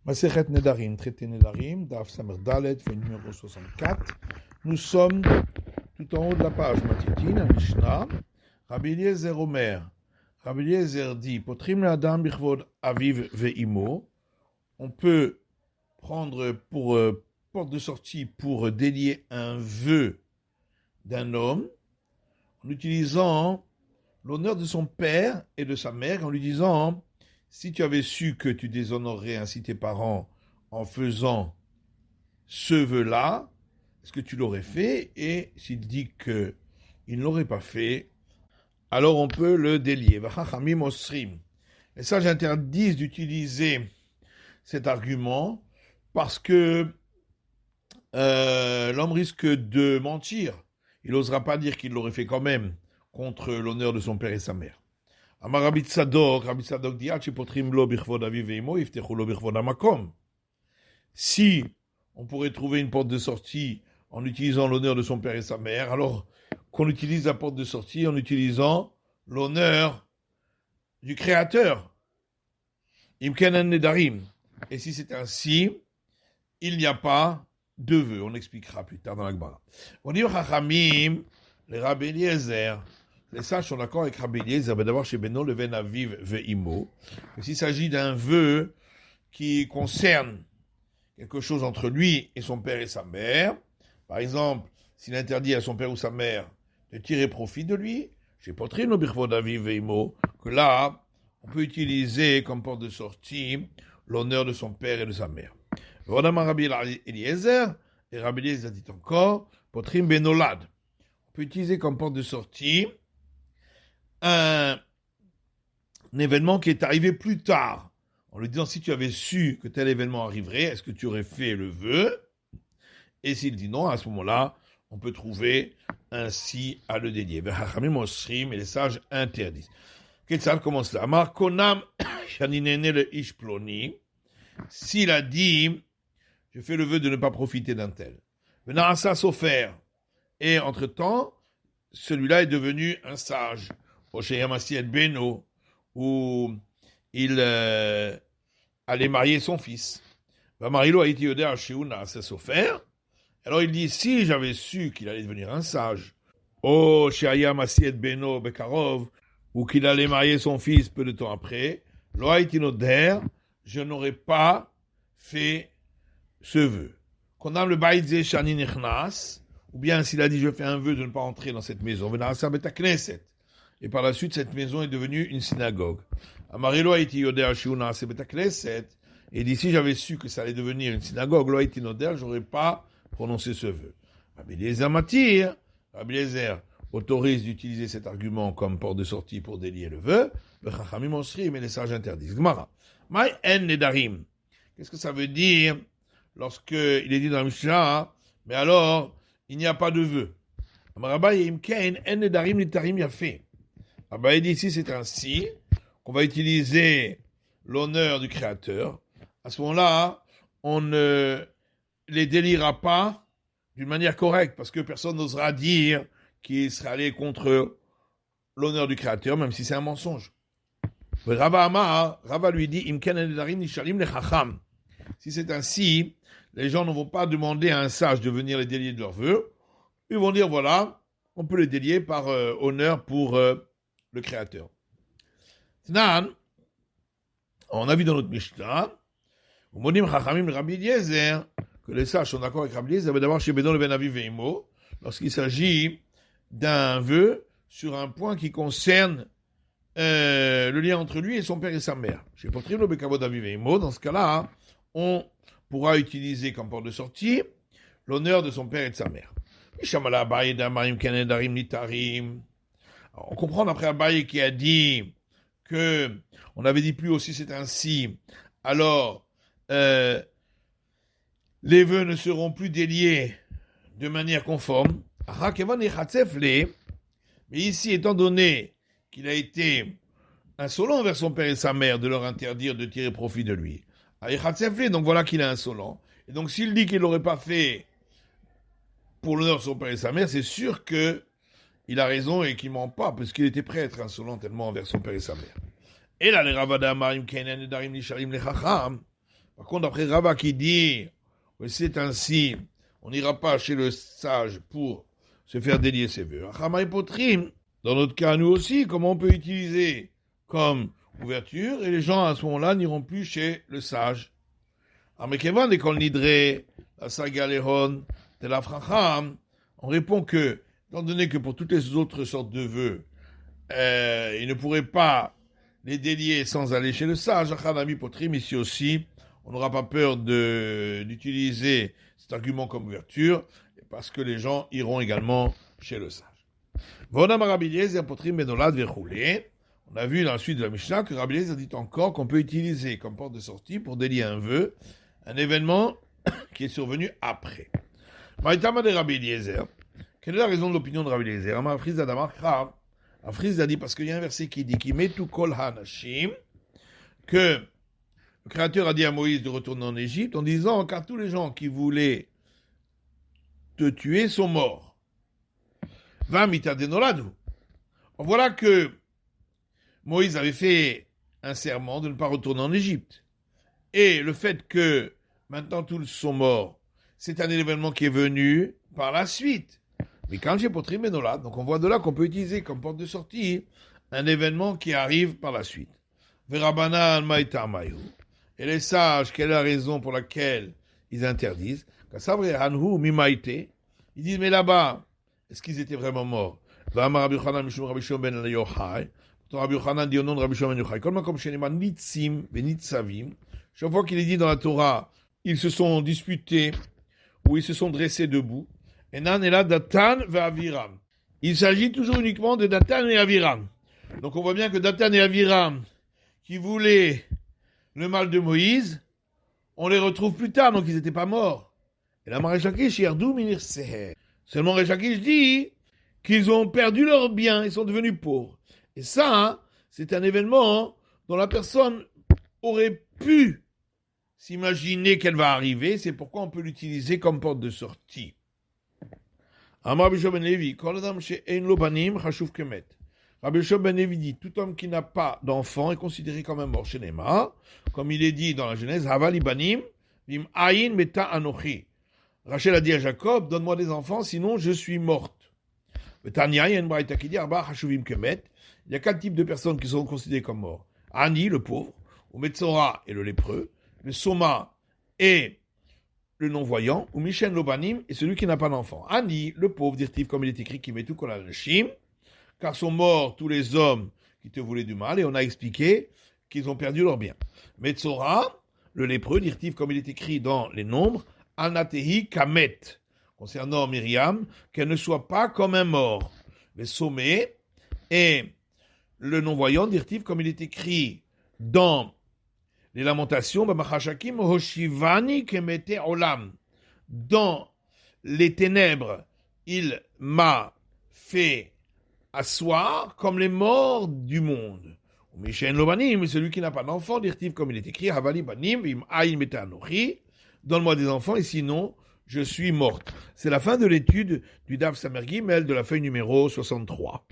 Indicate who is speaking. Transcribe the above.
Speaker 1: Masechet Nedarim, traité Nedarim, Daf Samer Dalet, fait numéro 64. Nous sommes tout en haut de la page Matitin, à Mishnah. Rabbi Eliezer Omer. Rabbi Eliezer dit, Potrim l'Adam bichvod aviv ve'imo. On peut prendre pour porte de sortie pour délier un vœu d'un homme en utilisant l'honneur de son père et de sa mère, en lui disant, si tu avais su que tu déshonorerais ainsi tes parents en faisant ce vœu-là, est-ce que tu l'aurais fait? Et s'il dit qu'il ne l'aurait pas fait, alors on peut le délier. Les sages interdisent d'utiliser cet argument parce que l'homme risque de mentir. Il n'osera pas dire qu'il l'aurait fait quand même contre l'honneur de son père et sa mère. Amar Rabbi Tzadok dit, si on pourrait trouver une porte de sortie en utilisant l'honneur de son père et sa mère, alors qu'on utilise la porte de sortie en utilisant l'honneur du Créateur. Imkenan Nedarim. Et si c'est ainsi, il n'y a pas de vœu. On expliquera plus tard dans la Gemara. On dit au Chachamim, les Rabbi Eliezer, les sages sont d'accord avec Rabbi Eliezer, d'abord chez Beno, le Ven Aviv Ve'imo. S'il s'agit d'un vœu qui concerne quelque chose entre lui et son père et sa mère, par exemple, s'il interdit à son père ou sa mère de tirer profit de lui, chez Potrino Birchvod Aviv Ve'imo, que là, on peut utiliser comme porte de sortie l'honneur de son père et de sa mère. Vodama Rabbi Eliezer, et Rabbi Eliezer dit encore, Potrim Benolad. On peut utiliser comme porte de sortie un événement qui est arrivé plus tard, en lui disant, si tu avais su que tel événement arriverait, est-ce que tu aurais fait le vœu? Et s'il dit non, à ce moment-là, on peut trouver ainsi à le délier. Et les sages interdisent. Quel salle commence là? Amar konam shaninene le ish ploni. S'il a dit, je fais le vœu de ne pas profiter d'un tel. Venarasa s'offert. Et entre-temps, celui-là est devenu un sage. Osheyamasiet Beno, où il allait marier son fils. Marilo a été yodé à Sheuna, c'est s'offert. Alors il dit, si j'avais su qu'il allait devenir un sage, Osheyamasiet Beno Bekarov, ou qu'il allait marier son fils peu de temps après, Loaitinoder, je n'aurais pas fait ce vœu. Condamne le baïdze shani nechnas, ou bien s'il a dit je fais un vœu de ne pas entrer dans cette maison, et par la suite cette maison est devenue une synagogue. Amarilo haïti yodea shiuna se betakneset, et d'ici j'avais su que ça allait devenir une synagogue, lo haïti noder, j'aurais pas prononcé ce vœu. Rabbi Eliezer matir, Rabbi Eliezer autorise d'utiliser cet argument comme porte de sortie pour délier le vœu, le chachamim osri, mais les sages interdisent. Gemara. Mai en nedarim. Qu'est-ce que ça veut dire lorsque il est dit dans la Mishnah, mais alors, il n'y a pas de vœu. Amarabai imkein en nedarim nitarim yafé. Abaye dit ici, c'est ainsi qu'on va utiliser l'honneur du Créateur. À ce moment-là, on ne les déliera pas d'une manière correcte, parce que personne n'osera dire qu'il serait allé contre l'honneur du Créateur, même si c'est un mensonge. Rava lui dit, si c'est ainsi, les gens ne vont pas demander à un sage de venir les délier de leurs vœux. Ils vont dire, voilà, on peut les délier par honneur pour le Créateur. Tnan, on a vu dans notre Mishnah, Rabbi Eliezer, que les sages sont d'accord avec Rabbi Eliezer, d'abord chez Bédon le Ben Aviv Ve'imo, lorsqu'il s'agit d'un vœu sur un point qui concerne le lien entre lui et son père et sa mère. Chez Potrino Bekavod Aviv Ve'imo, dans ce cas-là, on pourra utiliser comme porte de sortie l'honneur de son père et de sa mère. On comprend d'après Abaye qui a dit que on avait dit plus aussi c'est ainsi, alors les vœux ne seront plus déliés de manière conforme. Mais ici, étant donné qu'il a été insolent envers son père et sa mère de leur interdire de tirer profit de lui, donc voilà qu'il est insolent. Et donc s'il dit qu'il ne l'aurait pas fait pour l'honneur de son père et sa mère, c'est sûr qu'il a raison et qu'il ne ment pas, parce qu'il était prêt à être insolent tellement envers son père et sa mère. Et là, les Ravada Marim Kenen et Darim Nisharim les Chacham, Par contre, d'après Rava qui dit, oui, c'est ainsi, on n'ira pas chez le sage pour se faire délier ses vœux. Achamay potrim, dans notre cas, nous aussi, comment on peut utiliser comme ouverture, et les gens à ce moment-là n'iront plus chez le sage. Amekevan de kol nidre, la saga lehon, de la fracham, on répond que, étant donné que pour toutes les autres sortes de vœux, ils ne pourraient pas les délier sans aller chez le sage, achanami potrim, ici aussi, on n'aura pas peur d'utiliser cet argument comme ouverture, parce que les gens iront également chez le sage. On a vu dans la suite de la Mishnah que Rabbi Eliezer dit encore qu'on peut utiliser comme porte de sortie pour délier un vœu, un événement qui est survenu après. Maïtama de Rabbi Eliezer. Quelle est la raison de l'opinion de Rabbi Eliezer? Afriz a dit parce qu'il y a un verset qui dit qu'il met tout kol hanashim, que le Créateur a dit à Moïse de retourner en Égypte en disant car tous les gens qui voulaient te tuer sont morts. Va mita denoladu. Voilà que Moïse avait fait un serment de ne pas retourner en Égypte. Et le fait que maintenant tous sont morts, c'est un événement qui est venu par la suite. Mais quand j'ai potri menolad, donc on voit de là qu'on peut utiliser comme porte de sortie un événement qui arrive par la suite. Verabanan maïta mayu. Et les sages, quelle est la raison pour laquelle ils interdisent? Ils disent, mais là-bas, est-ce qu'ils étaient vraiment morts? Rabbi Yochanan dit au nom de Rabbi Shimon ben Yochai, chaque fois qu'il est dit dans la Torah, ils se sont disputés, ou ils se sont dressés debout, Enan et là, Datan ve Aviram. Il s'agit toujours uniquement de Datan et Aviram. Donc on voit bien que Datan et Aviram, qui voulaient le mal de Moïse, on les retrouve plus tard, donc ils n'étaient pas morts. Et la Resh Lakish, Yerdou Minir Seher. Seulement Resh Lakish dit qu'ils ont perdu leurs biens, ils sont devenus pauvres. Et ça, c'est un événement dont la personne aurait pu s'imaginer qu'elle va arriver, c'est pourquoi on peut l'utiliser comme porte de sortie. Amar Rabbi Shimon ben Levi, Kol adam she'ein lo banim chashuv kemet. Rabbi Shimon ben Levi dit, tout homme qui n'a pas d'enfant est considéré comme un mort chez Nema, comme il est dit dans la Genèse, Havali banim, vim ayin meta anochi. Rachel a dit à Jacob, donne-moi des enfants, sinon je suis morte. Tanya, il y a une braïta qui dit, Arba chashuvim kemet. Il y a 4 types de personnes qui sont considérées comme morts. Ani, le pauvre, ou Metzora et le lépreux, le Soma et le non-voyant, ou Mishen Lobanim et celui qui n'a pas d'enfant. Ani, le pauvre, dit-il, comme il est écrit, qui met tout kol hanashim, car sont morts tous les hommes qui te voulaient du mal, et on a expliqué qu'ils ont perdu leur bien. Metzora, le lépreux, dit-il, comme il est écrit dans les nombres, Anatehi Kamet, concernant Myriam, qu'elle ne soit pas comme un mort. Le sommet et le non-voyant, dit-il, comme il est écrit dans les lamentations, dans les ténèbres, il m'a fait asseoir comme les morts du monde. Mishen Lobanim, celui qui n'a pas d'enfant, dit-il, comme il est écrit, Havali Banim, Vim Aïn Metanochi, donne-moi des enfants et sinon je suis morte. C'est la fin de l'étude du Daf Samer Gimel de la feuille numéro 63.